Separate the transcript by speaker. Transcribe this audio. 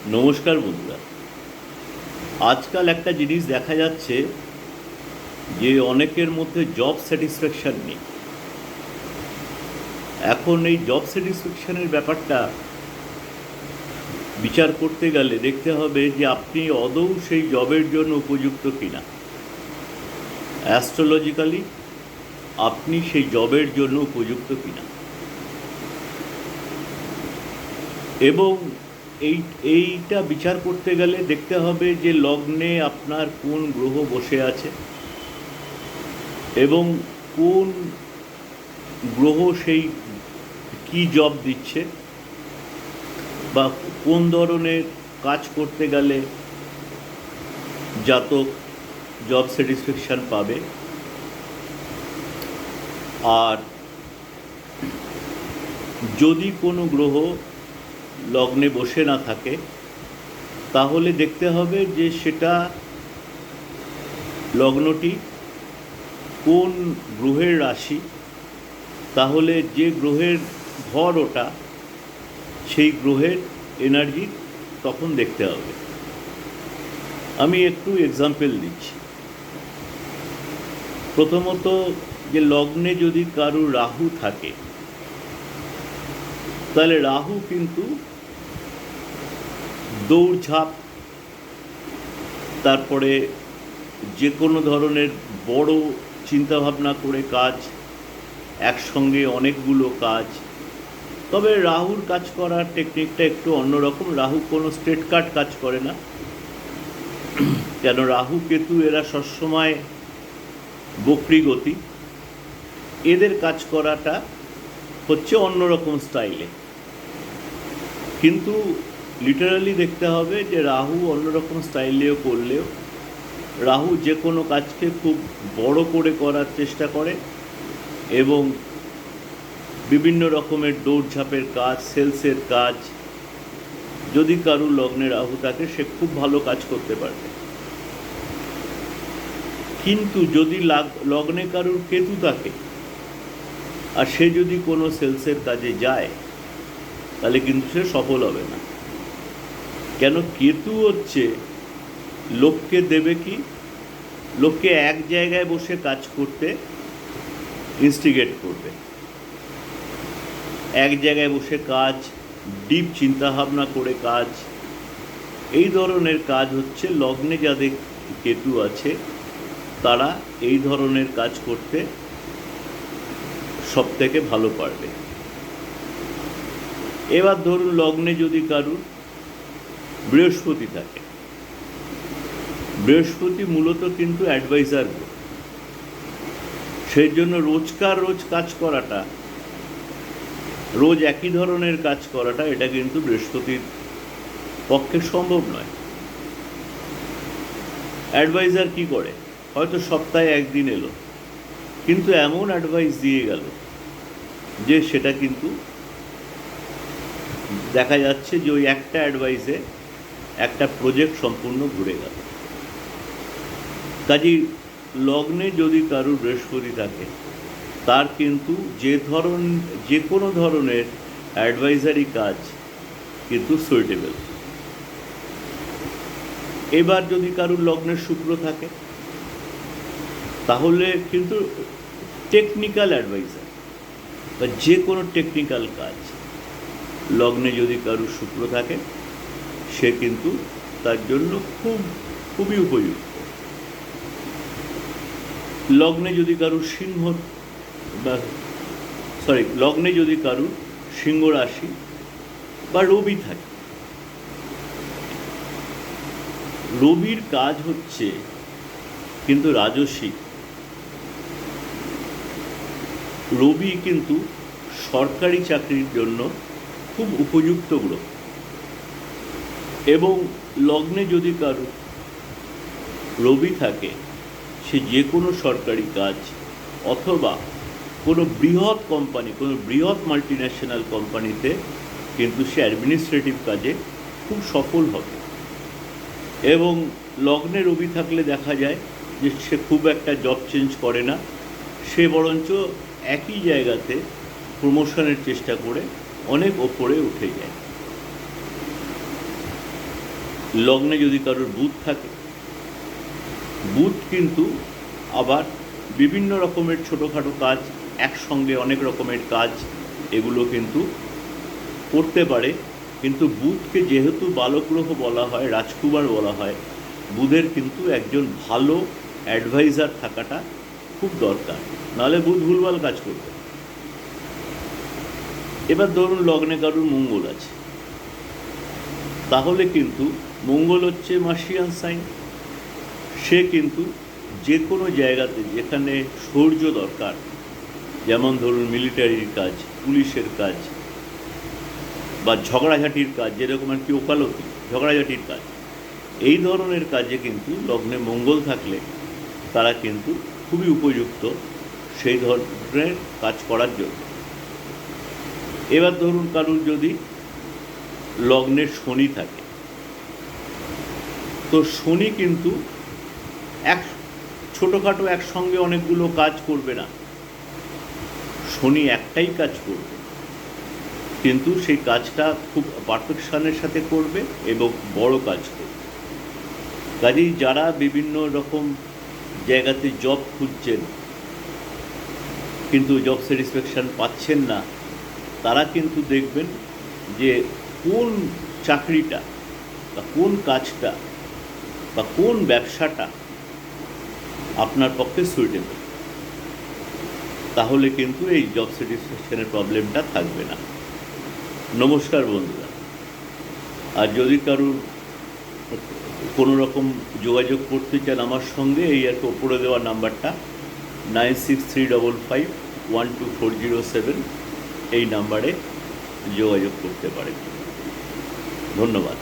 Speaker 1: নমস্কার বন্ধুরা। আজকাল একটা জিনিস দেখা যাচ্ছে যে অনেকের মধ্যে জব স্যাটিসফ্যাকশান নেই। এখন এই জব স্যাটিসফ্যাকশানের ব্যাপারটা বিচার করতে গেলে দেখতে হবে যে আপনি আদৌ সেই জবের জন্য উপযুক্ত কিনা। অ্যাস্ট্রোলজিক্যালি আপনি সেই জবের জন্য উপযুক্ত কিনা, এবং এইটা বিচার করতে গেলে দেখতে হবে যে লগ্নে আপনার কোন গ্রহ বসে আছে এবং কোন গ্রহ সেই কি জব দিচ্ছে, বা কোন ধরনের কাজ করতে গেলে জাতক জব স্যাটিসফ্যাকশান পাবে। আর যদি কোনো গ্রহ লগ্নে বসে না থাকে তাহলে দেখতে হবে যে সেটা লগ্নটি কোন গ্রহের রাশি, তাহলে যে গ্রহের ঘর ওটা সেই গ্রহের এনার্জি তখন দেখতে হবে। আমি একটু এক্সাম্পল দিচ্ছি। প্রথমত, যে লগ্নে যদি কারুর রাহু থাকে তাহলে রাহু কিন্তু দৌড়ঝাঁপ, তারপরে যে কোনো ধরনের বড় চিন্তাভাবনা করে কাজ, একসঙ্গে অনেকগুলো কাজ। তবে রাহুর কাজ করার টেকনিকটা একটু অন্যরকম। রাহু কোনো স্ট্রেট কাট কাজ করে না, কেন রাহু কেতু এরা সবসময় বকরি গতি। এদের কাজ করাটা হচ্ছে অন্যরকম স্টাইলে, কিন্তু লিটারালি দেখতে হবে যে রাহু অন্যরকম স্টাইলেও করলেও রাহু যে কোনো কাজকে খুব বড় করে করার চেষ্টা করে এবং বিভিন্ন রকমের দৌড়ঝাঁপের কাজ, সেলসের কাজ, যদি কারুর লগ্নে রাহু থাকে সে খুব ভালো কাজ করতে পারবে। কিন্তু যদি লগ্নে কারুর কেতু থাকে আর সে যদি কোনো সেলসের কাজে যায় তাহলে কিন্তু সে সফল হবে না। কেন? কেতু হচ্ছে লোককে দেবে কি, লোককে এক জায়গায় বসে কাজ করতে ইনস্টিগেট করবে। এক জায়গায় বসে কাজ, ডিপ চিন্তাভাবনা করে কাজ, এই ধরনের কাজ হচ্ছে লগ্নে যাদের কেতু আছে তারা এই ধরনের কাজ করতে সব থেকে ভালো পারবে। এবার ধরুন লগ্নে যদি কারুর বৃহস্পতি থাকে, বৃহস্পতি মূলত কিন্তু অ্যাডভাইজার গ্রহ। সেই জন্য রোজ কাজ করাটা, রোজ একই ধরনের কাজ করাটা, এটা কিন্তু বৃহস্পতির পক্ষে সম্ভব নয়। অ্যাডভাইজার কি করে? হয়তো সপ্তাহে একদিন এলো, কিন্তু এমন অ্যাডভাইস দিয়ে গেল যে সেটা কিন্তু দেখা যাচ্ছে যে ওই একটা অ্যাডভাইসে একটা প্রজেক্ট সম্পূর্ণ ঘুরে গেল। কাজেই লগ্নে যদি কারুর বৃহস্পতি থাকে তার কিন্তু যে কোনো ধরনের অ্যাডভাইজারি কাজ কিন্তু সুইটেবল। এবার যদি কারুর লগ্নের শুক্র থাকে তাহলে কিন্তু টেকনিক্যাল অ্যাডভাইজার বা যে কোনো টেকনিক্যাল কাজ, লগ্নে যদি কারুর শুক্র থাকে সে কিন্তু তার জন্য খুবই উপযুক্ত। লগ্নে যদি কারুর লগ্নে যদি কারুর সিংহ রাশি বা রবি থাকে, রবির কাজ হচ্ছে কিন্তু রাজসিক। রবি কিন্তু সরকারি চাকরির জন্য খুব উপযুক্ত গ্রহ, এবং লগ্নে যদি কারুর রবি থাকে সে যে কোনো সরকারি কাজ অথবা কোনো বৃহৎ কোম্পানি, কোনো বৃহৎ মাল্টিন্যাশনাল কোম্পানিতে কিন্তু সে অ্যাডমিনিস্ট্রেটিভ কাজে খুব সফল হবে। এবং লগ্নে রবি থাকলে দেখা যায় যে সে খুব একটা জব চেঞ্জ করে না, সে বরঞ্চ একই জায়গাতে প্রমোশনের চেষ্টা করে অনেক ওপরে উঠে যায়। লগ্নে যদি কারোর বুধ থাকে, বুধ কিন্তু আবার বিভিন্ন রকমের ছোটোখাটো কাজ, একসঙ্গে অনেক রকমের কাজ এগুলো কিন্তু করতে পারে। কিন্তু বুধকে যেহেতু বালগ্রহ বলা হয়, রাজকুমার বলা হয়, বুধের কিন্তু একজন ভালো অ্যাডভাইজার থাকাটা খুব দরকার, নাহলে বুধ ভুলভাল কাজ করবে। এবার ধরুন লগ্নে কারুর মঙ্গল আছে, তাহলে কিন্তু মঙ্গল হচ্ছে মার্শিয়ান সাইন। সে কিন্তু যে কোনো জায়গাতে যেখানে শৌর্য দরকার, যেমন ধরুন মিলিটারির কাজ, পুলিশের কাজ বা ঝগড়াঝাটির কাজ, যেরকম আর কি ওকালতি, ঝগড়াঝাটির কাজ, এই ধরনের কাজে কিন্তু লগ্নে মঙ্গল থাকলে তারা কিন্তু খুবই উপযুক্ত সেই ধরনের কাজ করার জন্য। এবার ধরুন কারুর যদি লগ্নের শনি থাকে, তো শনি কিন্তু ছোটোখাটো একসঙ্গে অনেকগুলো কাজ করবে না, শনি একটাই কাজ করবে, কিন্তু সেই কাজটা খুব পারফেকশনের সাথে করবে এবং বড় কাজ করবে। কাজেই যারা বিভিন্ন রকম জায়গাতে জব খুঁজছেন কিন্তু জব স্যাটিসফ্যাকশান পাচ্ছেন না, তারা কিন্তু দেখবেন যে কোন চাকরিটা বা কোন কাজটা বা কোন ব্যবসাটা আপনার পক্ষে সুইটেবল, তাহলে কিন্তু এই জব স্যাটিসফ্যাকশনের প্রবলেমটা থাকবে না। নমস্কার বন্ধুরা। আর যদি কারুর কোনো রকম যোগাযোগ করতে চান আমার সঙ্গে, এই আর কি ওপরে দেওয়া নাম্বারটা 9635512407, এই নাম্বারে যোগাযোগ করতে পারেন। ধন্যবাদ।